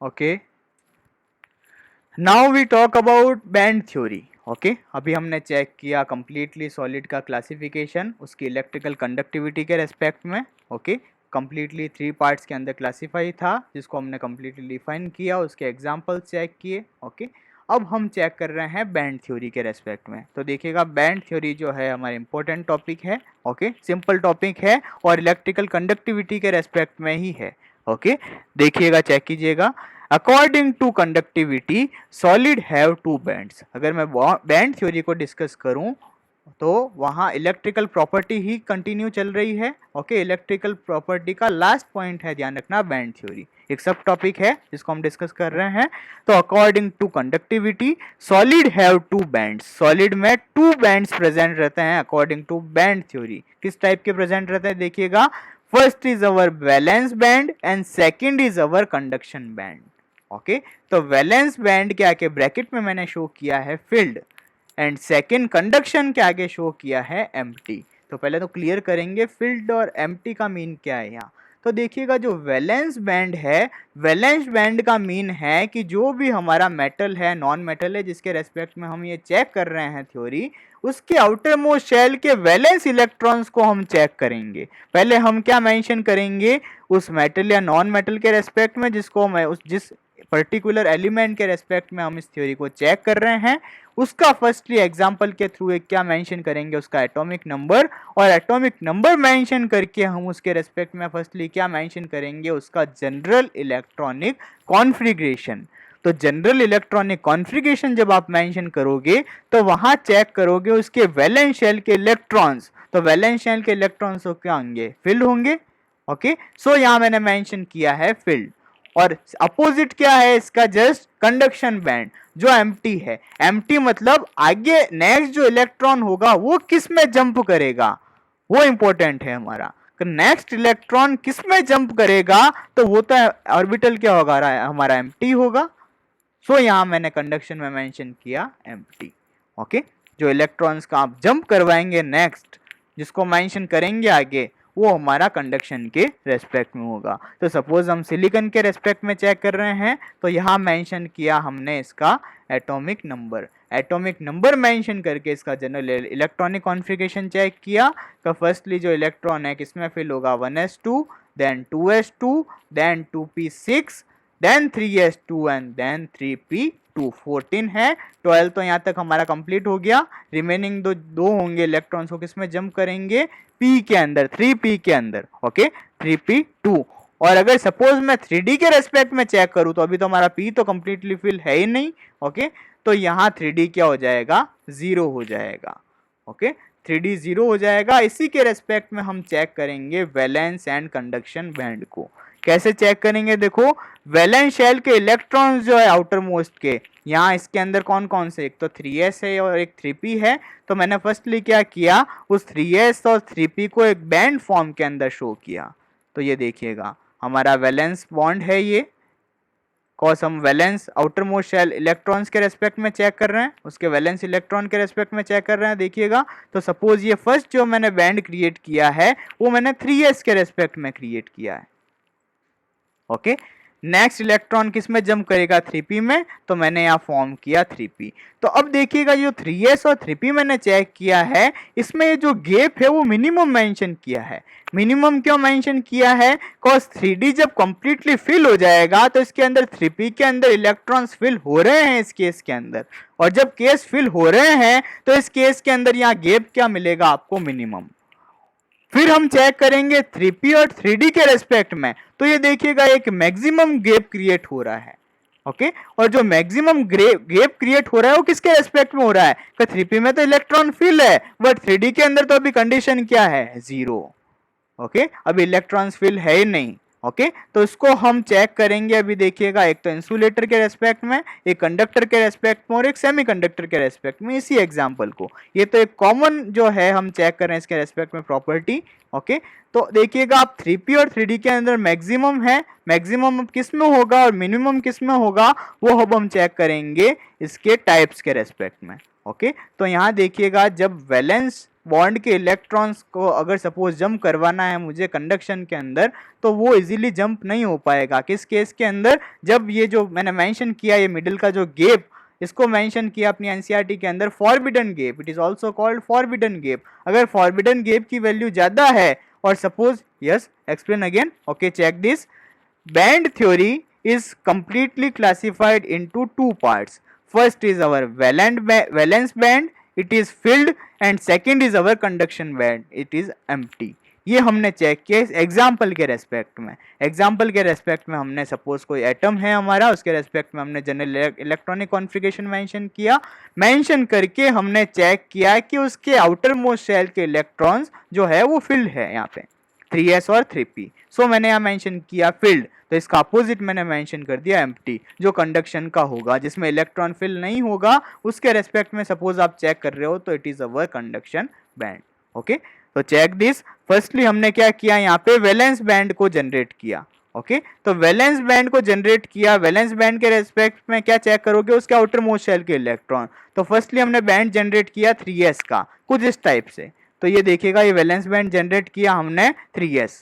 Okay, now we talk about band theory. Okay, अभी हमने check किया completely solid का classification उसकी electrical conductivity के respect में। Okay, completely 3 parts के अंदर classify था जिसको हमने कंप्लीटली डिफाइन किया, उसके एग्जांपल चेक किए। ओके, अब हम चेक कर रहे हैं बैंड थ्योरी के रेस्पेक्ट में। तो देखिएगा बैंड थ्योरी जो है हमारा इंपॉर्टेंट टॉपिक है। ओके, सिंपल टॉपिक है और इलेक्ट्रिकल कंडक्टिविटी के रेस्पेक्ट में ही है। ओके, देखिएगा, चेक कीजिएगा। According to conductivity solid have 2 bands. अगर मैं बैंड थ्योरी को डिस्कस करूं तो वहाँ इलेक्ट्रिकल प्रॉपर्टी ही कंटिन्यू चल रही है। ओके, इलेक्ट्रिकल प्रॉपर्टी का लास्ट पॉइंट है, ध्यान रखना, बैंड थ्योरी एक सब टॉपिक है जिसको हम डिस्कस कर रहे हैं। तो according to conductivity solid have 2 bands. Solid में 2 बैंड्स प्रेजेंट रहते हैं अकॉर्डिंग टू बैंड थ्योरी। किस टाइप के प्रेजेंट रहते हैं देखिएगा। First is our valence band and second is our conduction band. Okay, तो वैलेंस बैंड के आगे ब्रैकेट में मैंने शो किया है फील्ड एंड सेकेंड कंडक्शन के आगे शो किया है एम्प्टी। तो पहले तो क्लियर करेंगे फील्ड और एम्प्टी का मीन क्या है यहाँ। तो देखिएगा जो वैलेंस बैंड है, वैलेंस बैंड का मीन है कि जो भी हमारा मेटल है, नॉन मेटल है, जिसके रेस्पेक्ट में हम ये चेक कर रहे हैं थ्योरी, उसके आउटर मोस्ट शेल के वैलेंस इलेक्ट्रॉन्स को हम चेक करेंगे। पहले हम क्या मेंशन करेंगे, उस मेटल या नॉन मेटल के रेस्पेक्ट में जिसको मैं जिस पर्टिकुलर एलिमेंट के रेस्पेक्ट में हम इस थ्योरी को चेक कर रहे हैं, उसका फर्स्टली एग्जांपल के थ्रू एक क्या मेंशन करेंगे, उसका एटॉमिक नंबर। और एटॉमिक नंबर मेंशन करके हम उसके रेस्पेक्ट में फर्स्टली क्या मेंशन करेंगे, उसका जनरल इलेक्ट्रॉनिक कॉन्फ़िगरेशन। तो जनरल इलेक्ट्रॉनिक कॉन्फ़िगरेशन जब आप मेंशन करोगे तो वहां चेक करोगे उसके वैलेंस शेल के इलेक्ट्रॉन्स। तो वैलेंस शेल के इलेक्ट्रॉन्स तो क्या होंगे, फील्ड होंगे। ओके, सो यहां मैंने मेंशन किया है फील्ड। और अपोजिट क्या है इसका, जस्ट कंडक्शन बैंड जो एम्प्टी है। एम्प्टी मतलब आगे नेक्स्ट जो इलेक्ट्रॉन होगा वो किस में जंप करेगा, वो इंपॉर्टेंट है हमारा। नेक्स्ट इलेक्ट्रॉन किस में जंप करेगा, तो वो तो ऑर्बिटल क्या होगा, हमारा एम्प्टी होगा। सो यहां मैंने कंडक्शन में मेंशन किया एम्प्टी। ओके, जो इलेक्ट्रॉन्स का आप जंप करवाएंगे नेक्स्ट, जिसको मेंशन करेंगे आगे, वो हमारा कंडक्शन के रेस्पेक्ट में होगा। तो सपोज हम सिलिकॉन के रेस्पेक्ट में चेक कर रहे हैं, तो यहाँ मेंशन किया हमने इसका atomic number. Atomic number mention करके इसका जनरल इलेक्ट्रॉनिक कॉन्फ़िगरेशन चेक किया। तो फर्स्टली जो इलेक्ट्रॉन है किसमें फिल होगा, 1s2, then 2s2, then 2p6, then 3s2 and then 3p2। 14 है, 12 तो यहाँ तक हमारा कंप्लीट हो गया। रिमेनिंग दो होंगे इलेक्ट्रॉन्स को किसमें जंप करेंगे, p के अंदर, 3p के अंदर। Okay, 3p2। और अगर सपोज मैं 3d के रेस्पेक्ट में चेक करूं तो अभी तो हमारा p तो कंप्लीटली फिल है ही नहीं। ओके, तो यहाँ 3d क्या हो जाएगा, 0 हो जाएगा। ओके, 3d 0 हो जाएगा। इसी के रेस्पेक्ट में हम चेक करेंगे वैलेंस एंड कंडक्शन बैंड को। कैसे चेक करेंगे, देखो वैलेंस शेल के इलेक्ट्रॉन्स जो है आउटर मोस्ट के, यहाँ इसके अंदर कौन कौन से, एक तो 3s है और एक 3p है। तो मैंने फर्स्टली क्या किया, उस 3s और 3p को एक बैंड फॉर्म के अंदर शो किया। तो ये देखिएगा हमारा वैलेंस बॉन्ड है ये, कॉस हम valence outer most shell electrons के रेस्पेक्ट में चेक कर रहे हैं, उसके वैलेंस इलेक्ट्रॉन के रेस्पेक्ट में चेक कर रहे हैं। देखिएगा, तो सपोज ये फर्स्ट जो मैंने बैंड क्रिएट किया है वो मैंने 3s के रेस्पेक्ट में क्रिएट किया है। ओके, नेक्स्ट इलेक्ट्रॉन किस में जंप करेगा, 3p में, तो मैंने यहाँ फॉर्म किया 3p। तो अब देखिएगा जो 3s और 3p मैंने चेक किया है, इसमें ये जो गैप है वो मिनिमम मेंशन किया है। मिनिमम क्यों मेंशन किया है, कॉज 3d जब कंप्लीटली फिल हो जाएगा तो इसके अंदर 3p के अंदर इलेक्ट्रॉन्स फिल हो रहे हैं इस केस के अंदर, और जब केस फिल हो रहे हैं तो इस केस के अंदर यहाँ गैप क्या मिलेगा आपको, मिनिमम। फिर हम चेक करेंगे 3p और 3d के रेस्पेक्ट में, तो ये देखिएगा एक मैक्सिमम गैप क्रिएट हो रहा है। ओके, और जो मैक्सिमम गैप क्रिएट हो रहा है वो किसके रेस्पेक्ट में हो रहा है, कि 3p में तो इलेक्ट्रॉन फिल है बट 3d के अंदर तो अभी कंडीशन क्या है, 0। ओके, अभी इलेक्ट्रॉन्स फिल है ही नहीं। ओके, तो इसको हम चेक करेंगे। अभी देखिएगा एक तो इंसुलेटर के रेस्पेक्ट में, एक कंडक्टर के रेस्पेक्ट में और एक सेमीकंडक्टर के रेस्पेक्ट में, इसी एग्जांपल को। ये तो एक कॉमन जो है हम चेक कर रहे हैं इसके रेस्पेक्ट में प्रॉपर्टी। ओके, तो देखिएगा आप 3p और 3d के अंदर मैक्सिमम है, मैक्सिमम किस में होगा और मिनिमम किस में होगा, वो अब हम चेक करेंगे इसके टाइप्स के रेस्पेक्ट में। ओके, तो यहाँ देखिएगा जब वैलेंस बॉन्ड के इलेक्ट्रॉन्स को अगर सपोज जंप करवाना है मुझे कंडक्शन के अंदर, तो वो इजीली जंप नहीं हो पाएगा। किस केस के अंदर? जब ये जो मैंने मेंशन किया ये मिडिल का जो गैप, इसको मेंशन किया अपनी एनसीईआरटी के अंदर forbidden gap, it is also called forbidden gap. अगर फॉरबिडन गैप की वैल्यू ज्यादा है और suppose, yes explain again, okay check this, band theory is completely classified into two parts. First is our valence band, it is filled, and second is our conduction band, it is empty. ये हमने check किया इस example के respect में। Example के respect में हमने suppose कोई एटम है हमारा, उसके रेस्पेक्ट में हमने जनरल इलेक्ट्रॉनिक कॉन्फ़िगरेशन मेंशन किया। मेंशन करके हमने चेक किया कि उसके आउटर मोस्ट शेल के इलेक्ट्रॉन्स जो है वो फिल्ड है यहाँ पे 3s और 3p। सो मैंने यहाँ मेंशन किया फील्ड, तो इसका अपोजिट मैंने मेंशन कर दिया एम्प्टी, जो कंडक्शन का होगा, जिसमें इलेक्ट्रॉन फिल नहीं होगा, उसके रेस्पेक्ट में सपोज आप चेक कर रहे हो तो it is our conduction band. Okay, तो चेक दिस। फर्स्टली हमने क्या किया, यहाँ पे वैलेंस बैंड को जनरेट किया। ओके, तो वैलेंस बैंड को जनरेट किया, वैलेंस बैंड के रेस्पेक्ट में क्या चेक करोगे, उसके आउटर मोस्ट शेल के इलेक्ट्रॉन। तो फर्स्टली हमने बैंड जनरेट किया 3s का, कुछ इस टाइप से। तो ये देखिएगा, ये वैलेंस बैंड जनरेट किया हमने 3s,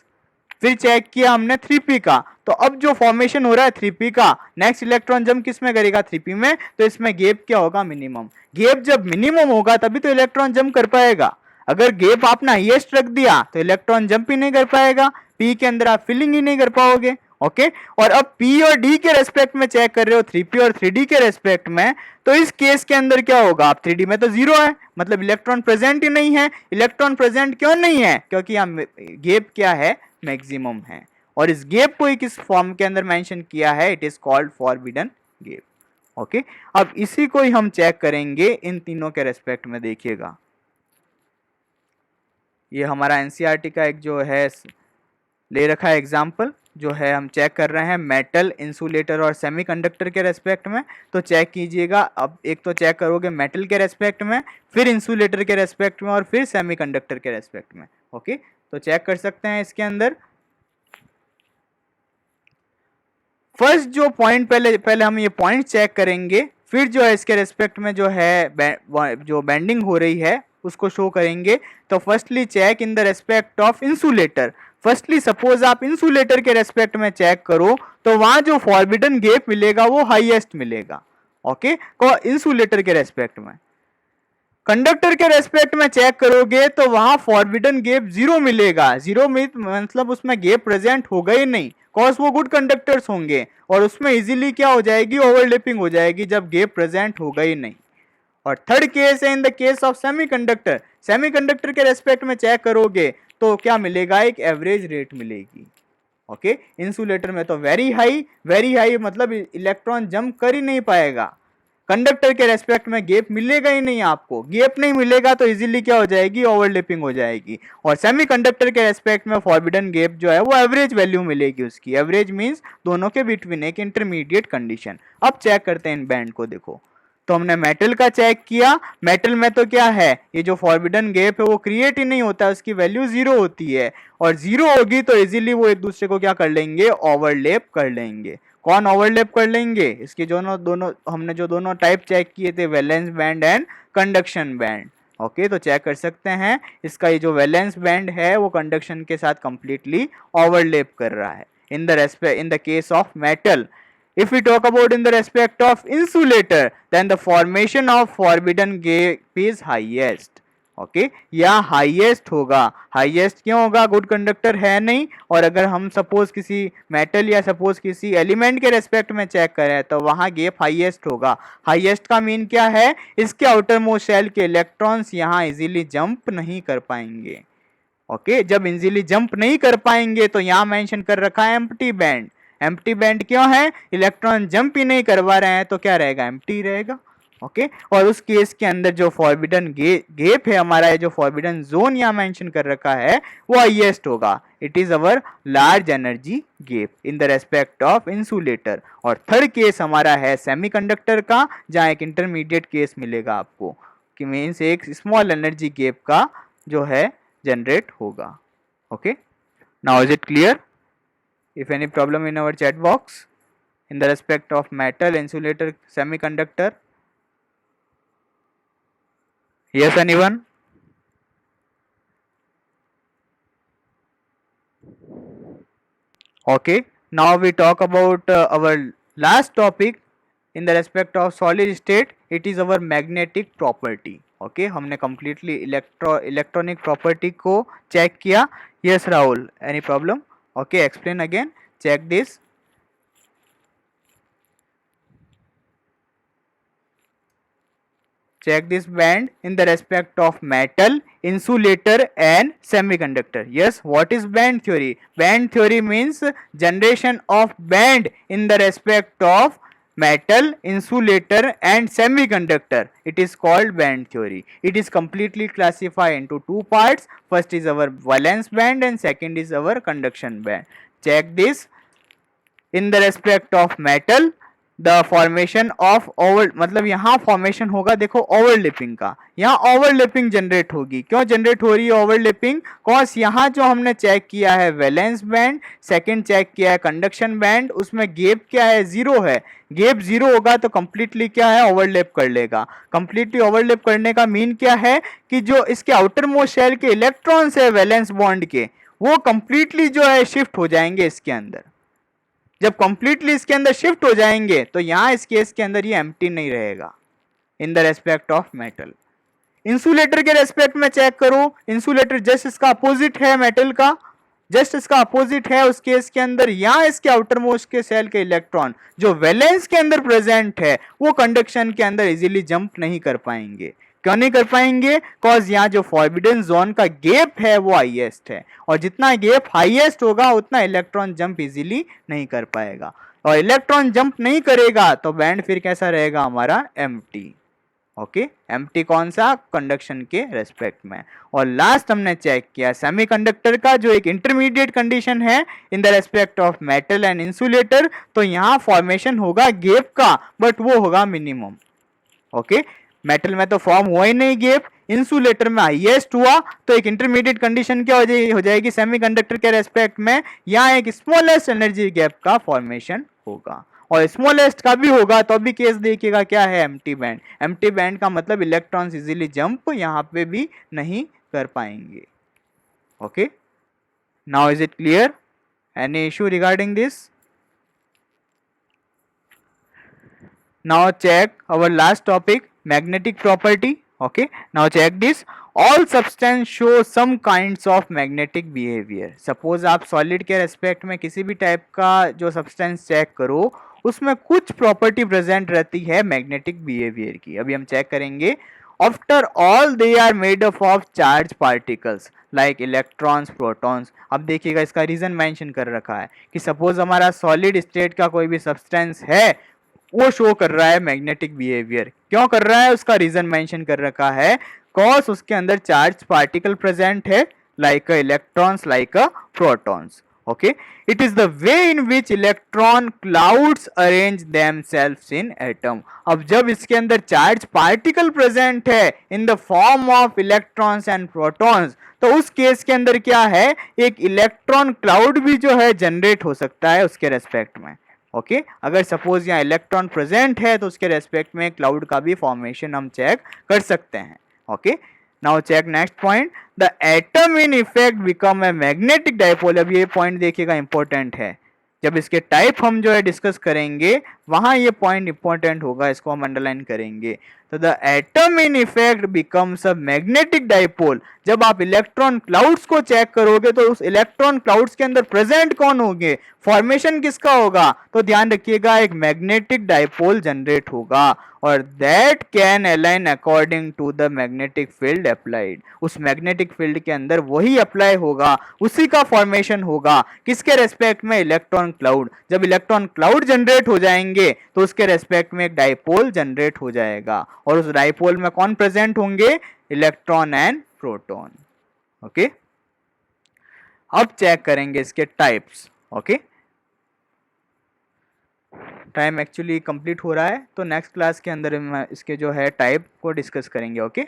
फिर चेक किया हमने 3p का। तो अब जो फॉर्मेशन हो रहा है 3p का, नेक्स्ट इलेक्ट्रॉन जंप किस में करेगा, 3p में, तो इसमें गैप क्या होगा, मिनिमम। गैप जब मिनिमम होगा तभी तो इलेक्ट्रॉन जंप कर पाएगा। अगर गैप आपने हाईएस्ट रख दिया तो इलेक्ट्रॉन जंप ही नहीं कर पाएगा, p के अंदर आप फिलिंग ही नहीं कर पाओगे। ओके, और अब p और d के रेस्पेक्ट में चेक कर रहे हो, 3p और 3d के रेस्पेक्ट में, तो इस केस के अंदर क्या होगा, आप 3d में तो जीरो है, मतलब इलेक्ट्रॉन प्रेजेंट ही नहीं है। इलेक्ट्रॉन प्रेजेंट क्यों नहीं है, क्योंकि यहाँ गैप क्या है, मैक्सिमम है। और इस गैप को किस फॉर्म के अंदर मेंशन किया है, it is called forbidden gap. Okay, अब इसी को ही हम चेक करेंगे इन तीनों के रेस्पेक्ट में। देखिएगा, ये हमारा एनसीईआरटी का एक जो है ले रखा है एग्जाम्पल, जो है हम चेक कर रहे हैं मेटल, इंसुलेटर और सेमीकंडक्टर के रेस्पेक्ट में। तो चेक कीजिएगा, अब एक तो चेक करोगे मेटल के रेस्पेक्ट में, फिर इंसुलेटर के रेस्पेक्ट में, और फिर सेमीकंडक्टर के रेस्पेक्ट में। ओके, तो चेक कर सकते हैं इसके अंदर। फर्स्ट जो पॉइंट, पहले हम ये पॉइंट चेक करेंगे, फिर जो है इसके रेस्पेक्ट में जो है जो बेंडिंग हो रही है उसको शो करेंगे। तो firstly check in the respect of insulator. Firstly suppose आप इंसुलेटर के रेस्पेक्ट में चेक करो तो वहां जो फॉरबिडन गैप मिलेगा वो हाईएस्ट मिलेगा। ओके, को इंसुलेटर के रेस्पेक्ट में। कंडक्टर के रेस्पेक्ट में चेक करोगे तो वहां फॉरबिडन गैप जीरो मिलेगा। जीरो में मतलब उसमें गैप प्रेजेंट होगा ही नहीं, कॉज वो गुड कंडक्टर्स होंगे, और उसमें इजीली क्या हो जाएगी, ओवरलैपिंग हो जाएगी जब गैप प्रेजेंट होगा ही नहीं। और थर्ड केस है in the case of semiconductor. Semiconductor के रेस्पेक्ट में चेक करोगे तो क्या मिलेगा, एक एवरेज रेट मिलेगी। ओके, इंसुलेटर में तो वेरी हाई मतलब इलेक्ट्रॉन जंप कर ही नहीं पाएगा। कंडक्टर के रेस्पेक्ट में गैप मिलेगा ही नहीं, आपको गैप नहीं मिलेगा तो इजीली क्या हो जाएगी, ओवरलैपिंग हो जाएगी। और सेमीकंडक्टर के रेस्पेक्ट में फॉरबिडन गैप जो है वो एवरेज वैल्यू मिलेगी उसकी। एवरेज मींस दोनों के बिटवीन एक इंटरमीडिएट कंडीशन। अब चेक करते हैं इन बैंड को। देखो, तो हमने मेटल का चेक किया, मेटल में तो क्या है, ये जो फॉरबिडन गैप है वो क्रिएट ही नहीं होता, उसकी वैल्यू जीरो होती है, और जीरो होगी तो इजीली वो एक दूसरे को क्या कर लेंगे, ओवरलैप कर लेंगे। कौन ओवरलैप कर लेंगे, इसके दोनों हमने जो दोनों टाइप चेक किए थे, valence band and conduction band. Okay, तो चेक कर सकते हैं इसका ये जो वैलेंस बैंड है वो कंडक्शन के साथ कंप्लीटली ओवरलैप कर रहा है in the case of metal. If we talk about in the respect of insulator, then the formation of forbidden gap is highest. Okay, या हाईएस्ट होगा। हाईएस्ट क्यों होगा, गुड कंडक्टर है नहीं। और अगर हम सपोज किसी मेटल या सपोज किसी एलिमेंट के रेस्पेक्ट में चेक करें तो वहां गैप हाईएस्ट होगा। हाईएस्ट का मीन क्या है, इसके आउटर मोस्ट शेल के इलेक्ट्रॉन्स यहाँ इजीली जंप नहीं कर पाएंगे। ओके, जब इजीली जंप नहीं कर पाएंगे तो यहाँ मेंशन कर रखा है एम्प्टी बैंड। एम्प्टी बैंड क्यों है, इलेक्ट्रॉन जंप ही नहीं करवा रहे हैं तो क्या रहेगा, एम्प्टी रहेगा। ओके, और उस केस के अंदर जो फॉरबिडन गैप है हमारा, जो फॉरबिडन जोन यहाँ मेंशन कर रखा है वो हाईएस्ट होगा। It is our large energy gap in the respect of insulator. और थर्ड केस हमारा है सेमीकंडक्टर का, जहाँ एक इंटरमीडिएट केस मिलेगा आपको, कि मीन्स एक स्मॉल एनर्जी गैप का जो है जनरेट होगा। Okay, now is it clear? If any problem in our chat box in the respect of metal, insulator, semiconductor? Yes, anyone? Okay, now we talk about our last topic in the respect of solid state. It is our magnetic property. Okay, हमने completely electronic property को check किया. Yes Rahul, any problem? Okay, explain again. Check this. Check this band in the respect of metal, insulator and semiconductor. Yes, what is band theory? Band theory means generation of band in the respect of metal, insulator and semiconductor. It is called band theory. It is completely classified into two parts. First is our valence band and second is our conduction band. Check this. In the respect of metal, the formation of over, मतलब यहाँ formation होगा देखो overlapping का, यहाँ overlapping generate होगी. क्यों generate हो रही है ओवरलैपिंग? कॉज यहाँ जो हमने चेक किया है वैलेंस बैंड, सेकंड चेक किया है कंडक्शन बैंड, उसमें गैप क्या है? जीरो है. गैप जीरो होगा तो कंप्लीटली क्या है? ओवरलैप कर लेगा. कंप्लीटली ओवरलैप करने का मीन क्या है कि जो इसके आउटर मोस्ट शेल के इलेक्ट्रॉन्स है वैलेंस बॉन्ड के, वो कंप्लीटली जो है शिफ्ट हो जाएंगे इसके अंदर. जब कंप्लीटली इसके अंदर शिफ्ट हो जाएंगे तो यहां इस केस के अंदर ये एम्प्टी नहीं रहेगा इन the respect of metal. Insulator के रेस्पेक्ट में चेक करो, इंसुलेटर जस्ट इसका अपोजिट है मेटल का, जस्ट इसका अपोजिट है. उस केस के अंदर यहां इसके आउटर मोस्ट के सेल के इलेक्ट्रॉन जो वैलेंस के अंदर प्रेजेंट है वो कंडक्शन के अंदर इजीली जंप नहीं कर पाएंगे. क्यों नहीं कर पाएंगे? कॉज यहाँ जो फॉरबिडन जोन का गैप है वो हाईएस्ट है, और जितना गैप हाईएस्ट होगा उतना इलेक्ट्रॉन जंप इजीली नहीं कर पाएगा, और इलेक्ट्रॉन जंप नहीं करेगा तो बैंड फिर कैसा रहेगा हमारा? एम्प्टी. ओके, एम्प्टी कौन सा? कंडक्शन के रेस्पेक्ट में. और लास्ट हमने चेक किया सेमीकंडक्टर का जो एक इंटरमीडिएट कंडीशन है इन the respect of metal and insulator. तो यहाँ फॉर्मेशन होगा गैप का, बट वो होगा मिनिमम. ओके, मेटल में तो फॉर्म हुआ ही नहीं गैप, इंसुलेटर में हाईएस्ट हुआ, तो एक इंटरमीडिएट कंडीशन क्या हो जाएगी सेमीकंडक्टर के रेस्पेक्ट में? यहाँ एक स्मॉलेस्ट एनर्जी गैप का फॉर्मेशन होगा, और स्मॉलेस्ट का भी होगा तो भी केस देखिएगा क्या है? Empty band. एम्प्टी बैंड का मतलब इलेक्ट्रॉन्स इजीली जंप यहाँ पे भी नहीं कर पाएंगे. Okay, now is it clear? Any issue regarding this? Now check our last topic, magnetic property. Okay, now check this. All substance show some kinds of magnetic behavior. Suppose आप solid के respect में किसी भी type का जो substance check करो उसमें कुछ property present रहती है magnetic behavior की. अभी हम check करेंगे. After all they are made up of charged particles like electrons, protons. अब देखिएगा इसका reason mention कर रखा है कि suppose हमारा solid state का कोई भी substance है वो शो कर रहा है मैग्नेटिक बिहेवियर. क्यों कर रहा है? उसका रीजन मेंशन कर रखा है, कॉज उसके अंदर चार्ज पार्टिकल प्रेजेंट है like electrons, like protons. Okay, it is the way in which electron clouds arrange themselves in atom. अब जब इसके अंदर चार्ज पार्टिकल प्रेजेंट है in the form of electrons and protons, तो उस केस के अंदर क्या है? एक इलेक्ट्रॉन क्लाउड भी जो है जनरेट हो सकता है उसके रेस्पेक्ट में. ओके, अगर सपोज यहाँ इलेक्ट्रॉन प्रेजेंट है तो उसके रेस्पेक्ट में क्लाउड का भी फॉर्मेशन हम चेक कर सकते हैं. Okay, now check next point, the atom in effect become a magnetic dipole. अब ये पॉइंट देखिएगा इंपॉर्टेंट है, जब इसके टाइप हम जो है डिस्कस करेंगे वहां ये पॉइंट इंपॉर्टेंट होगा, इसको हम अंडरलाइन करेंगे. तो the atom in effect becomes a magnetic dipole. जब आप इलेक्ट्रॉन क्लाउड्स को चेक करोगे तो उस इलेक्ट्रॉन क्लाउड्स के अंदर प्रेजेंट कौन होंगे? फॉर्मेशन किसका होगा? तो ध्यान रखिएगा एक मैग्नेटिक डाइपोल जनरेट होगा, और that can align according to the magnetic field applied. उस मैग्नेटिक फील्ड के अंदर वही अप्लाई होगा, उसी का फॉर्मेशन होगा. किसके रेस्पेक्ट में? Electron cloud. जब इलेक्ट्रॉन क्लाउड जनरेट हो जाएंगे तो उसके रेस्पेक्ट में एक डाइपोल जनरेट हो जाएगा, और उस डाइपोल में कौन प्रेजेंट होंगे? Electron and proton. ओके, अब चेक करेंगे इसके types. Okay, time actually complete हो रहा है तो नेक्स्ट क्लास के अंदर हम इसके जो है टाइप को डिस्कस करेंगे. ओके.